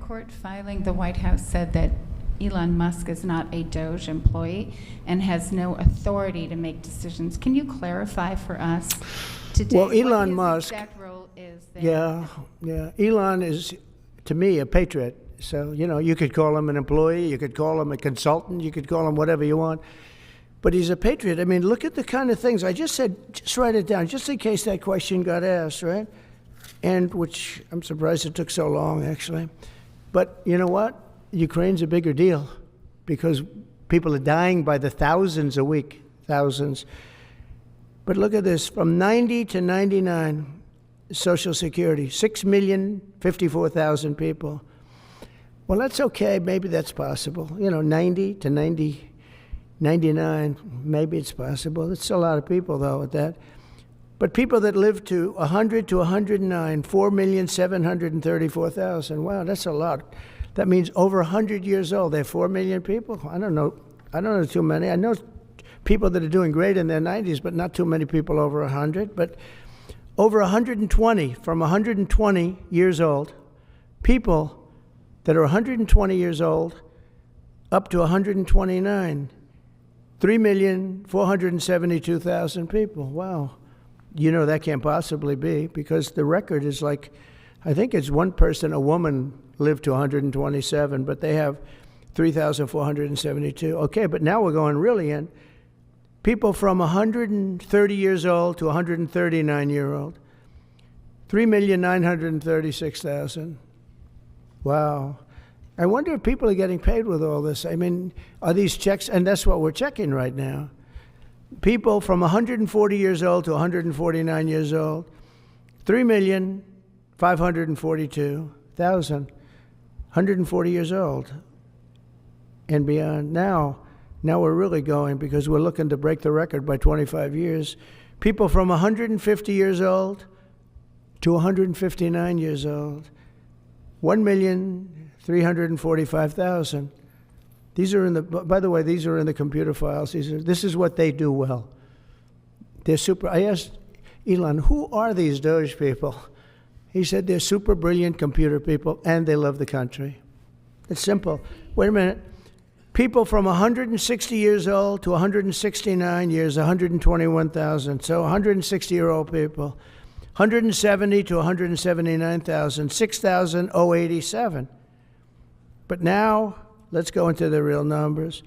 court filing, the White House said that Elon Musk is not a DOGE employee and has no authority to make decisions. Can you clarify for us today Well, Elon what his Musk, exact role is there? yeah. Elon is, to me, a patriot. So, you could call him an employee, you could call him a consultant, you could call him whatever you want. But he's a patriot. I mean, look at the kind of things I just said. Just write it down, just in case that question got asked, right? And which I'm surprised it took so long, actually. But you know what? Ukraine's a bigger deal because people are dying by the thousands a week, thousands. But look at this, from 90 to 99, Social Security, 6,054,000 people. Well, that's okay, maybe that's possible. 90 to 99, maybe it's possible. It's a lot of people, though, at that. But people that live to 100 to 109, 4,734,000. Wow, that's a lot. That means over 100 years old. They have 4 million people. I don't know too many. I know people that are doing great in their 90s, but not too many people over 100. But over 120, from 120 years old, people that are 120 years old up to 129, 3,472,000 people. Wow. That can't possibly be, because the record is like, I think it's one person, a woman, lived to 127, but they have 3,472. Okay, but now we're going really in. People from 130 years old to 139-year-old, 3,936,000. Wow. I wonder if people are getting paid with all this. I mean, are these checks? And that's what we're checking right now. People from 140 years old to 149 years old, 3,542,000, 140 years old and beyond. Now we're really going, because we're looking to break the record by 25 years. People from 150 years old to 159 years old, 1,345,000. These are by the way, these are in the computer files. This is what they do well. They're super. I asked Elon, who are these DOGE people? He said they're super brilliant computer people and they love the country. It's simple. Wait a minute. People from 160 years old to 169 years, 121,000. So 160-year-old people. 170 to 179,000, 6,087. But now, let's go into the real numbers.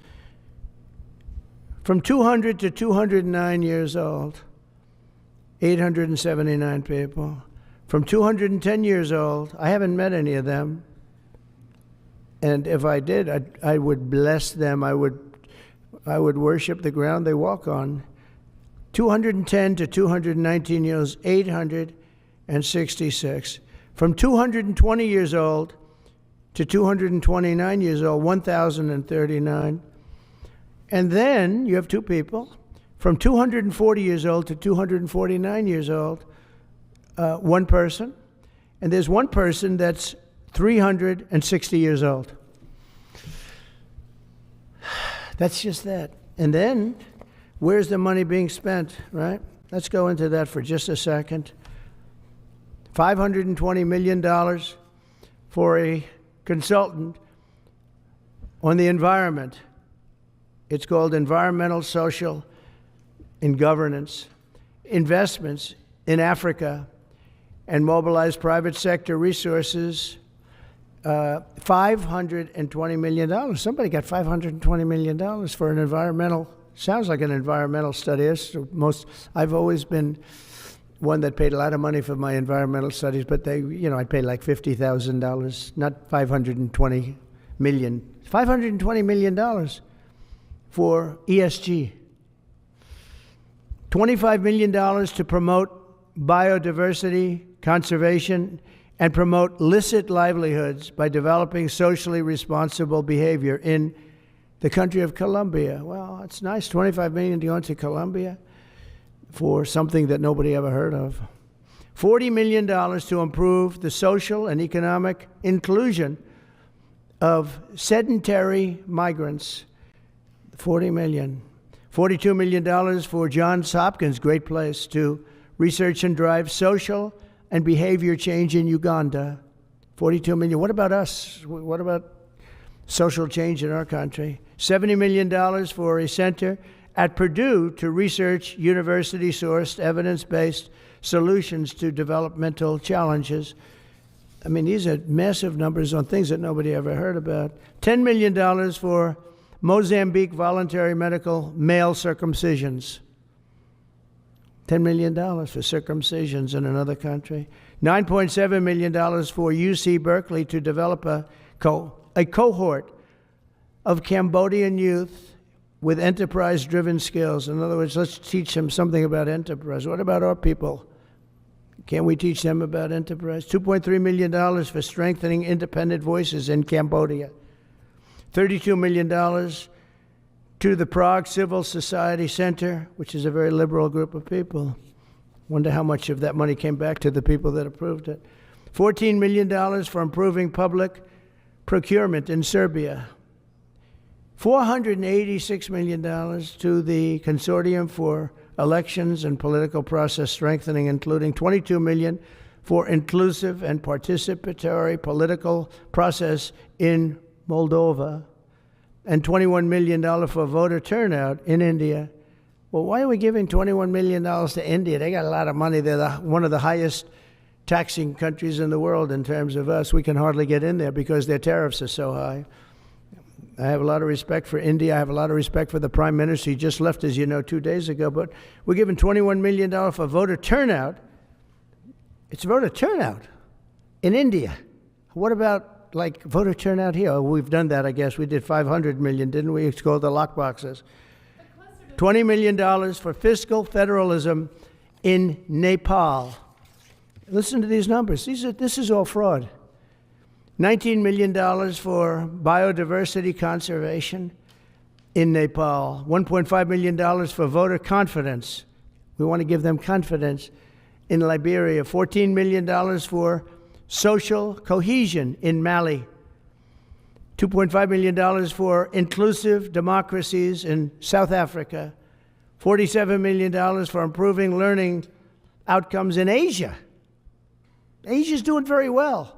From 200 to 209 years old, 879 people. From 210 years old, I haven't met any of them. And if I did, I would bless them. I would worship the ground they walk on. 210 to 219 years, 866. From 220 years old to 229 years old, 1,039. And then you have two people. From 240 years old to 249 years old, one person. And there's one person that's 360 years old. That's just that. And then, where's the money being spent, right? Let's go into that for just a second. $520 million for a consultant on the environment. It's called Environmental, Social, and Governance. Investments in Africa and mobilize private sector resources. $520 million. Somebody got $520 million for an environmental, sounds like an environmental study. I've always been one that paid a lot of money for my environmental studies, but I paid like $50,000, not $520 million. $520 million for ESG. $25 million to promote biodiversity, conservation, and promote licit livelihoods by developing socially responsible behavior in the country of Colombia. Well, it's nice, $25 million to go into Colombia for something that nobody ever heard of. $40 million to improve the social and economic inclusion of sedentary migrants. $40 million. $42 million for Johns Hopkins, great place, to research and drive social and behavior change in Uganda. 42 million. What about us? What about social change in our country? $70 million for a center at Purdue to research university-sourced, evidence-based solutions to developmental challenges. I mean, these are massive numbers on things that nobody ever heard about. $10 million for Mozambique voluntary medical male circumcisions. $10 million for circumcisions in another country. $9.7 million for UC Berkeley to develop a cohort of Cambodian youth with enterprise-driven skills. In other words, let's teach them something about enterprise. What about our people? Can't we teach them about enterprise? $2.3 million for strengthening independent voices in Cambodia. $32 million to the Prague Civil Society Center, which is a very liberal group of people. Wonder how much of that money came back to the people that approved it. $14 million for improving public procurement in Serbia. $486 million to the Consortium for Elections and Political Process Strengthening, including $22 million for inclusive and participatory political process in Moldova, and $21 million for voter turnout in India. Well, why are we giving $21 million to India? They got a lot of money. They're one of the highest taxing countries in the world in terms of us. We can hardly get in there because their tariffs are so high. I have a lot of respect for India. I have a lot of respect for the Prime Minister. He just left, as you know, 2 days ago. But we're giving $21 million for voter turnout. It's voter turnout in India. What about, like, voter turnout here? Oh, we've done that, I guess. We did $500 million, didn't we? It's called the lockboxes. $20 million for fiscal federalism in Nepal. Listen to these numbers. This is all fraud. $19 million for biodiversity conservation in Nepal. $1.5 million for voter confidence. We want to give them confidence in Liberia. $14 million for social cohesion in Mali. $2.5 million for inclusive democracies in South Africa. $47 million for improving learning outcomes in Asia. Asia's doing very well.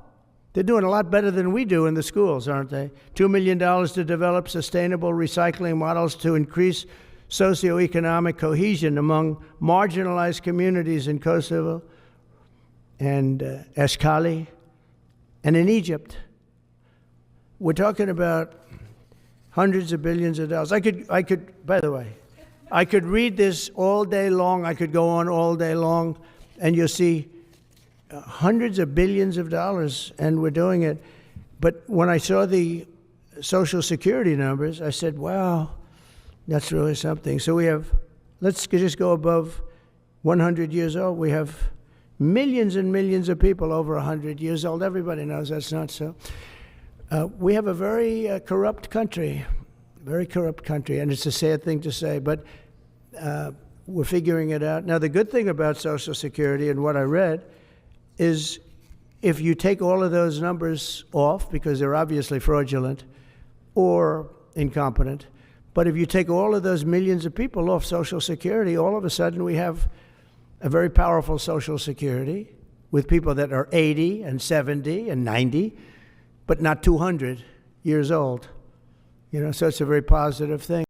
They're doing a lot better than we do in the schools, aren't they? $2 million to develop sustainable recycling models to increase socioeconomic cohesion among marginalized communities in Kosovo and Eskali and in Egypt. We're talking about hundreds of billions of dollars. I could, by the way, I could read this all day long. I could go on all day long, and you'll see hundreds of billions of dollars, and we're doing it. But when I saw the Social Security numbers, I said, wow, that's really something. So we have, let's just go above 100 years old. We have millions and millions of people over 100 years old. Everybody knows that's not so. We have a very corrupt country, and it's a sad thing to say, but we're figuring it out. Now, the good thing about Social Security and what I read is if you take all of those numbers off, because they're obviously fraudulent or incompetent, but if you take all of those millions of people off Social Security, all of a sudden we have a very powerful Social Security with people that are 80 and 70 and 90, but not 200 years old. You know, so it's a very positive thing.